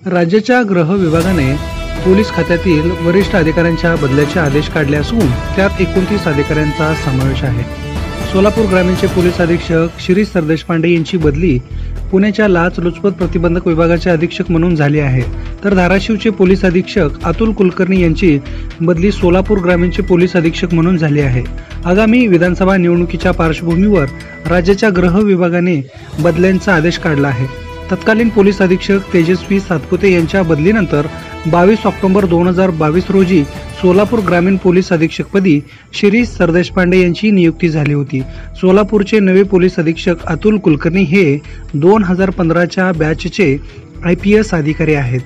राज्याच्या गृह विभागाने पोलीस खात्यातील वरिष्ठ अधिकाऱ्यांच्या बदल्याचे आदेश काढले असून त्यात 29 अधिकाऱ्यांचा समावेश आहे। सोलापूर ग्रामीणचे पोलीस अधीक्षक शिरीष सरदेशपांडे यांची बदली पुण्याच्या लाचलुचपत प्रतिबंधक विभागाचे अधीक्षक म्हणून झाली आहे, तर धाराशिवचे पोलीस अधीक्षक अतुल कुलकर्णी यांची बदली सोलापूर ग्रामीणचे पोलीस अधीक्षक म्हणून झाली आहे। आगामी विधानसभा निवडणुकीच्या पार्श्वभूमीवर राज्याच्या गृह विभागाने बदल्यांचा आदेश काढला आहे। तत्कालीन पोलीस अधीक्षक तेजस्वी सातपुते यांच्या बदलीनंतर 22 ऑक्टोबर 2022 रोजी सोलापूर ग्रामीण पोलीस अधीक्षकपदी शिरीष सरदेशपांडे यांची नियुक्ती झाली होती। सोलापूरचे नवे पोलीस अधीक्षक अतुल कुलकर्णी हे 2015च्या बॅचचे IPS अधिकारी आहेत।